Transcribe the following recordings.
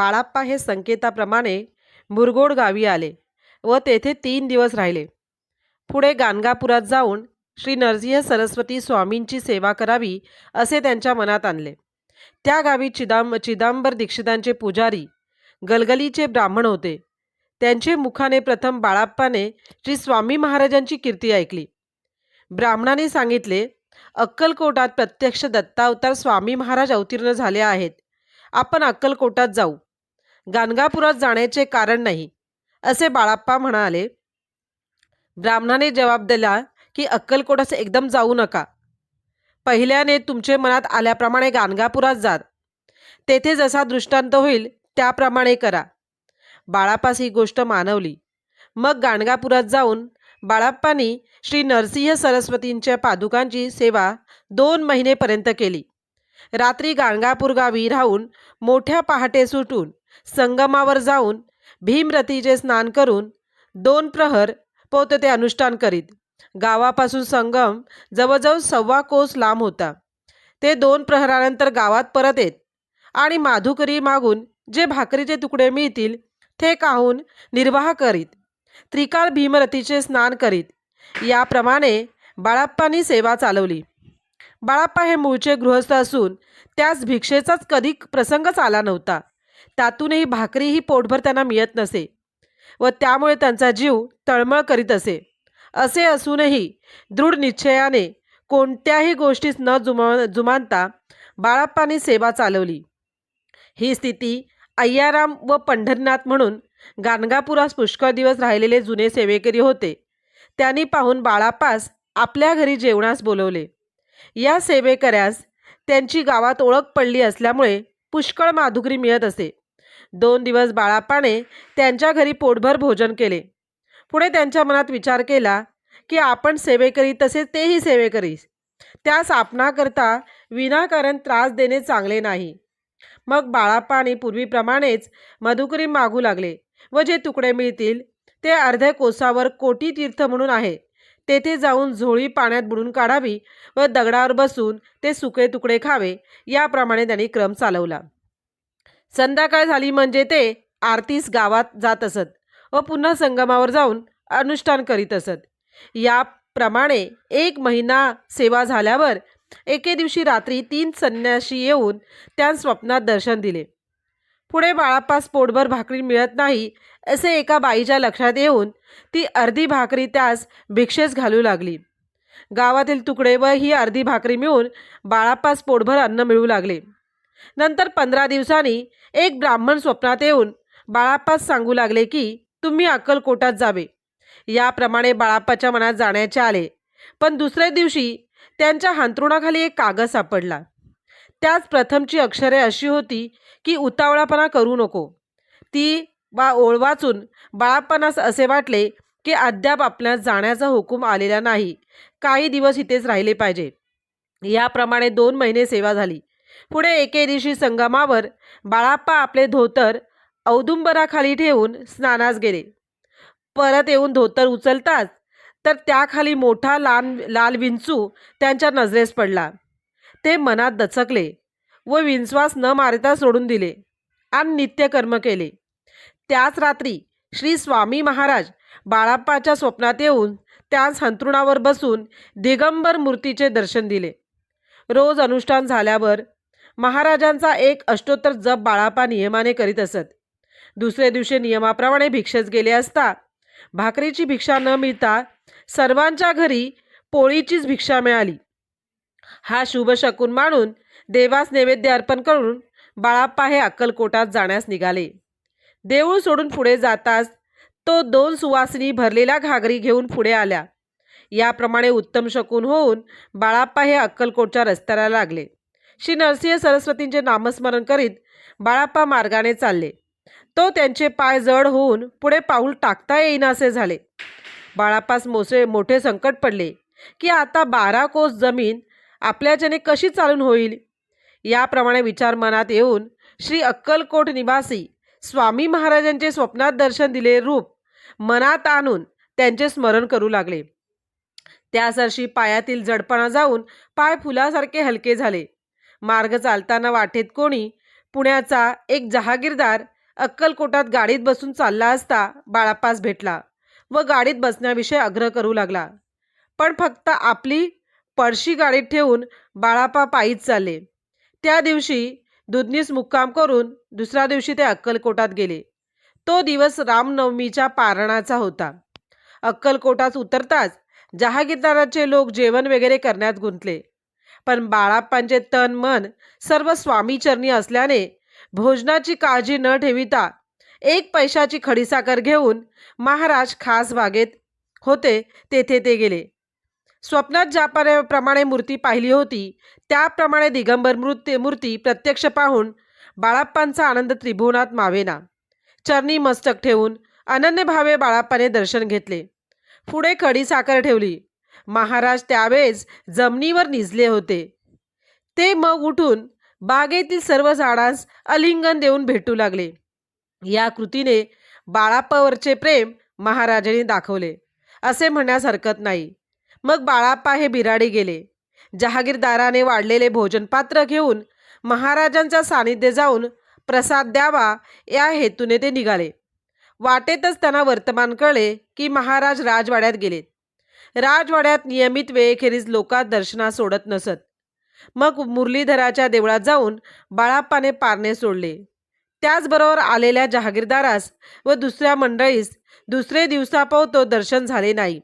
बाळाप्पा हे संकेताप्रमाणे मुरगोड गावी आले व तेथे 3 दिवस राहिले. पुढे गाणगापुरात जाऊन श्री नरसिंह सरस्वती स्वामींची सेवा करावी असे त्यांच्या मनात आणले. त्या गावी चिदांबर दीक्षितांचे पुजारी गलगलीचे ब्राह्मण होते. त्यांचे मुखाने प्रथम बाळाप्पाने श्री स्वामी महाराजांची कीर्ती ऐकली. ब्राह्मणाने सांगितले, अक्कलकोटात प्रत्यक्ष दत्तावतार स्वामी महाराज अवतीर्ण झाले आहेत. आपण अक्कलकोटात जाऊ. गाणगापुरात जाण्याचे कारण नाही असे बाळाप्पा म्हणाले. ब्राह्मणाने जवाब दिला की अक्कलकोटास एकदम जाऊ नका. पहिल्याने तुमचे मनात आल्याप्रमाणे गाणगापुरात जात. तेथे जसा दृष्टांत होईल त्याप्रमाणे करा. बाळाप्पास ही गोष्ट मानवली. मग गाणगापुरात जाऊन बाळाप्पांनी श्री नरसिंह सरस्वतींच्या पादुकांची सेवा 2 महिनेपर्यंत केली. रात्री गाणगापूर गावी राहून मोठ्या पहाटे सुटून संगमावर जाऊन भीमरतीचे स्नान करून 2 प्रहर पोत ते अनुष्ठान करीत. गावापासून संगम जवळजवळ 1.25 कोस लांब होता. ते 2 प्रहरानंतर गावात परत येत आणि माधुकरी मागून जे भाकरीचे तुकडे मिळतील ते खाऊन निर्वाह करीत. त्रिकाळ भीमरतीचे स्नान करीत. याप्रमाणे बाळाप्पांनी सेवा चालवली. बाळाप्पा हे मूळचे गृहस्थ असून त्यास भिक्षेचाच कधी प्रसंगच आला नव्हता. त्यातूनही भाकरीही पोटभर त्यांना मिळत नसे व त्यामुळे त्यांचा जीव तळमळ करीत असे. असे असूनही दृढ निश्चयाने कोणत्याही गोष्टीस न जुमानता बाळाप्पांनी सेवा चालवली. ही स्थिती अय्याराम व पंढरीनाथ म्हणून गाणगापुरास पुष्कळ दिवस राहिलेले जुने सेवेकरी होते. त्यांनी पाहून बाळाप्पास आपल्या घरी जेवणास बोलवले. या सेवेकऱ्यास त्यांची गावात ओळख पडली असल्यामुळे पुष्कळ माधुकरी मिळत असे. 2 दिवस बाळाप्पाने त्यांच्या घरी पोटभर भोजन केले. पुढे त्यांच्या मनात विचार केला की आपण सेवेकरी तसेच तेही सेवेकरी, त्यास आपणाकरता विनाकारण त्रास देणे चांगले नाही. मग बाळाप्पाने पूर्वीप्रमाणेच मधुकरी मागू लागले व जे तुकडे मिळतील ते अर्ध्या कोसावर कोटी तीर्थ म्हणून आहे तेथे जाऊन झोळी पाण्यात बुडून काढावी व दगडावर बसून ते सुके तुकडे खावे. याप्रमाणे त्यांनी क्रम चालवला. संध्याकाळ झाली म्हणजे ते आरतीस गावात जात असत व पुन्हा संगमावर जाऊन अनुष्ठान करीत असत. याप्रमाणे 1 महिना सेवा झाल्यावर एके दिवशी रात्री 3 संन्यासी येऊन त्या स्वप्नात दर्शन दिले. पुढे बाळाप्पास पोटभर भाकरी मिळत नाही असे एका बाईच्या लक्षात येऊन ती अर्धी भाकरी त्यास भिक्षेस घालू लागली. गावातील तुकडे व ही अर्धी भाकरी मिळून बाळाप्पास पोटभर अन्न मिळू लागले. नंतर 15 दिवसांनी एक ब्राह्मण स्वप्नात येऊन बाळाप्पास सांगू लागले की तुम्ही अक्कलकोटात जावे. याप्रमाणे बाळाप्पाच्या मनात जाण्याचे आले. पण दुसऱ्या दिवशी त्यांच्या हांतरुणाखाली एक कागद सापडला. त्याच प्रथमची अक्षरे अशी होती की उतावळापणा करू नको. ती ओळ वाचून बाळाप्पांनास असे वाटले की अद्याप आपल्यास जाण्याचा हुकूम आलेला नाही. काही दिवस इथेच राहिले पाहिजे. याप्रमाणे 2 महिने सेवा झाली. पुढे एके दिवशी संगमावर बाळाप्पा आपले धोतर औदुंबराखाली ठेवून स्नानास गेले. परत येऊन धोतर उचलताच तर त्याखाली मोठा लाल विंचू त्यांच्या नजरेस पडला. ते मनात दचकले व विंचवास न मारता सोडून दिले आणि नित्यकर्म केले. त्याच रात्री श्री स्वामी महाराज बाळाप्पाच्या स्वप्नात येऊन त्याच अंथरुणावर बसून दिगंबर मूर्तीचे दर्शन दिले. रोज अनुष्ठान झाल्यावर महाराजांचा एक अष्टोत्तर जप बाळाप्पा नियमाने करीत असत. दुसरे दिवशी नियमाप्रमाणे भिक्षेस गेले असता भाकरीची भिक्षा न मिळता सर्वांच्या घरी पोळीचीच भिक्षा मिळाली. हा शुभ शकुन मानून देवास नैवेद्य अर्पण करून बाळाप्पा हे अक्कलकोटात जाण्यास निघाले. देऊळ सोडून पुढे जाताच तो 2 सुवासिनी भरलेला घागरी घेऊन पुढे आल्या. याप्रमाणे उत्तम शकुन होऊन बाळाप्पा हे अक्कलकोटच्या रस्त्याला लागले. श्री नरसिंह सरस्वतींचे नामस्मरण करीत बाळाप्पा मार्गाने चालले. तो त्यांचे पाय जड होऊन पुढे पाऊल टाकता येईनासे झाले. बाळाप्पास मोठे संकट पडले की आता 12 कोस जमीन आपल्याच्याने कशी चालून होईल. याप्रमाणे विचार मनात येऊन श्री अक्कलकोट निवासी स्वामी महाराजांचे स्वप्नात दर्शन दिले रूप मनात आणून त्यांचे स्मरण करू लागले. त्यासरशी पायातील जडपणा जाऊन पाय फुलासारखे हलके झाले. मार्ग चालताना वाटेत कोणी पुण्याचा एक जहागीरदार अक्कलकोटात गाडीत बसून चालला असता बाळाप्पास भेटला व गाडीत बसण्याविषयी आग्रह करू लागला. पण फक्त आपली पळशी गाडीत ठेवून बाळाप्पा पायीच चालले. त्या दिवशी दुधनीस मुक्काम करून दुसऱ्या दिवशी ते अक्कलकोटात गेले. तो दिवस रामनवमीच्या पारणाचा होता. अक्कलकोटात उतरताच जहागीरदाराचे लोक जेवण वगैरे करण्यात गुंतले. पण बाळाप्पांचे तन मन सर्व स्वामीचरणी असल्याने भोजनाची काळजी न ठेविता 1 पैशाची खडीसाखर घेऊन महाराज खास बागेत होते तेथे ते गेले. स्वप्नात ज्याप्रमाणे मूर्ती पाहिली होती त्याप्रमाणे दिगंबर मूर्ती प्रत्यक्ष पाहून बाळाप्पांचा आनंद त्रिभुवनात मावेना. चरणी मस्तक ठेवून अनन्य भावे बाळाप्पाने दर्शन घेतले. पुढे खडीसाखर ठेवली. महाराज त्यावेळेस जमिनीवर निजले होते. ते मग उठून बागेतील सर्व झाडांस आलिंगन देऊन भेटू लागले. या कृतीने बाळाप्पावरचे प्रेम महाराजांनी दाखवले असे म्हणण्यास हरकत नाही. मग बाळाप्पा हे बिराडी गेले. जहागीरदाराने वाढलेले भोजनपात्र घेऊन महाराजांच्या सानिध्य जाऊन प्रसाद द्यावा या हेतूने ते निघाले. वाटेतच त्यांना वर्तमान कळले की महाराज राजवाड्यात गेलेत. राजवाड्यात नियमित वेळेखेरीज लोकात दर्शनास सोडत नसत. मग मुरलीधराच्या देवळात जाऊन बाळाप्पाने पारणे सोडले. त्याचबरोबर आलेल्या जहागीरदारास व दुसऱ्या मंडळीस दुसरे दिवसापोतो दर्शन झाले नाही.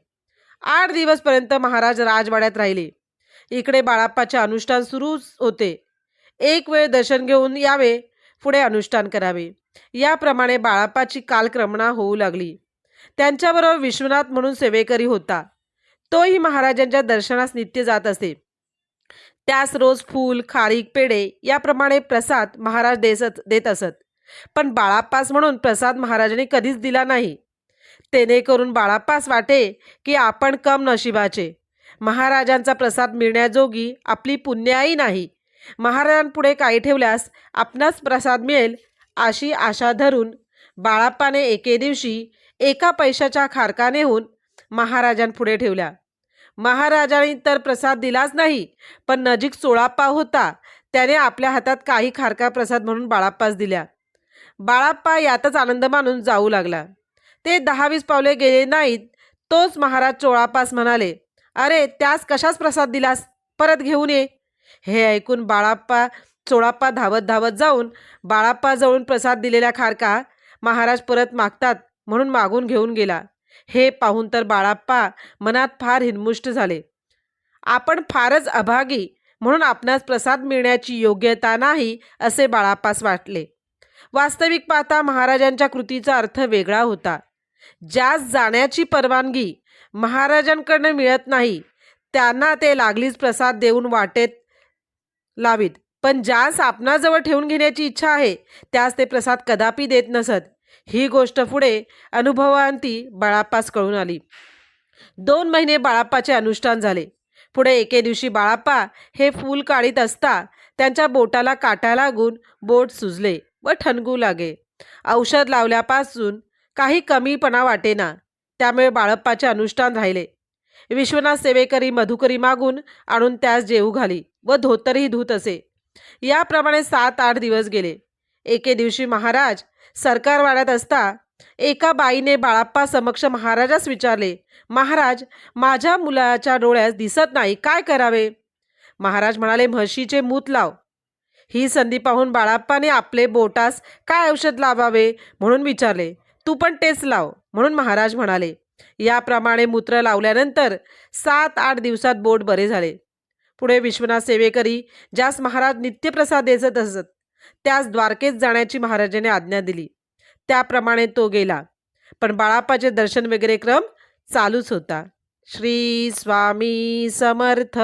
8 दिवसपर्यंत महाराज राजवाड्यात राहिले. इकडे बाळाप्पाचे अनुष्ठान सुरू होते. एक वेळ दर्शन घेऊन यावे, पुढे अनुष्ठान करावे, याप्रमाणे बाळाप्पाची कालक्रमणा होऊ लागली. त्यांच्याबरोबर विश्वनाथ म्हणून सेवेकरी होता. तोही महाराजांच्या दर्शनास नित्य जात असे. त्यास रोज फूल, खारीक, पेढे याप्रमाणे प्रसाद महाराज देत असत. पण बाळाप्पास म्हणून प्रसाद महाराजांनी कधीच दिला नाही. तेने करून बाळाप्पास वाटे की आपण कम नशिबाचे, महाराजांचा प्रसाद मिळण्याजोगी आपली पुण्याई नाही. महाराजांपुढे काही ठेवल्यास आपणास प्रसाद मिळेल अशी आशा धरून बाळाप्पाने एके दिवशी 1 पैशाच्या खारका नेऊन महाराजांपुढे ठेवल्या. महाराजांनी तर प्रसाद दिलाच नाही, पण नजीक चोळाप्पा होता त्याने आपल्या हातात काही खारका प्रसाद म्हणून बाळाप्पास दिल्या. बाळाप्पा यातच आनंद मानून जाऊ लागला. ते 10-20 पावले गेले नाहीत, तोच महाराज चोळाप्पास म्हणाले, "अरे, त्यास कशास प्रसाद दिलास? परत घेऊन ये." हे ऐकून चोळाप्पा धावत धावत जाऊन बाळाप्पाजवळून प्रसाद दिलेल्या खारका महाराज परत मागतात म्हणून मागून घेऊन गेला. हे पाहून तर बाळाप्पा मनात फार हिनमुष्ट झाले. आपण फारच अभागी म्हणून आपणास प्रसाद मिळण्याची योग्यता नाही असे बाळाप्पास वाटले. वास्तविक पाहता महाराजांच्या कृतीचा अर्थ वेगळा होता. ज्यास जाण्याची परवानगी महाराजांकडून मिळत नाही त्यांना ते लागलीच प्रसाद देऊन वाटेत लावीत, पण ज्यास आपणाजवळ ठेवून घेण्याची इच्छा आहे त्यास ते प्रसाद कदापि देत नसत. ही गोष्ट पुढे अनुभवांती बाळाप्पास कळून आली. 2 महिने बाळाप्पाचे अनुष्ठान झाले. पुढे एके दिवशी बाळाप्पा हे फूल काढीत असता त्यांच्या बोटाला काटा लागून बोट सुजले व ठणकू लागे. औषध लावल्यापासून काही कमीपणा वाटेना. त्यामुळे बाळाप्पाचे अनुष्ठान राहिले. विश्वनाथ सेवेकरी मधुकरी मागून आणून त्यास जेवू घाली व धोतरही धुत असे. याप्रमाणे 7-8 दिवस गेले. एके दिवशी महाराज सरकारवाड्यात असता एका बाईने बाळाप्पा समक्ष महाराजास विचारले, "महाराज, माझ्या मुलाच्या डोळ्यास दिसत नाही, काय करावे?" महाराज म्हणाले, "म्हशीचे मूत लाव." ही संधी पाहून बाळाप्पाने आपले बोटास काय औषध लावावे म्हणून विचारले. "तू पण तेच लाव," म्हणून महाराज म्हणाले. याप्रमाणे मूत्र लावल्यानंतर 7-8 दिवसात बोट बरे झाले. पुढे विश्वनाथ सेवेकरी ज्यास महाराज नित्यप्रसाद देत असत त्यास द्वारकेत जाण्याची महाराजांनी आज्ञा दिली. त्याप्रमाणे तो गेला. पण बाळाप्पाचे दर्शन वगैरे क्रम चालूच होता. श्री स्वामी समर्थ.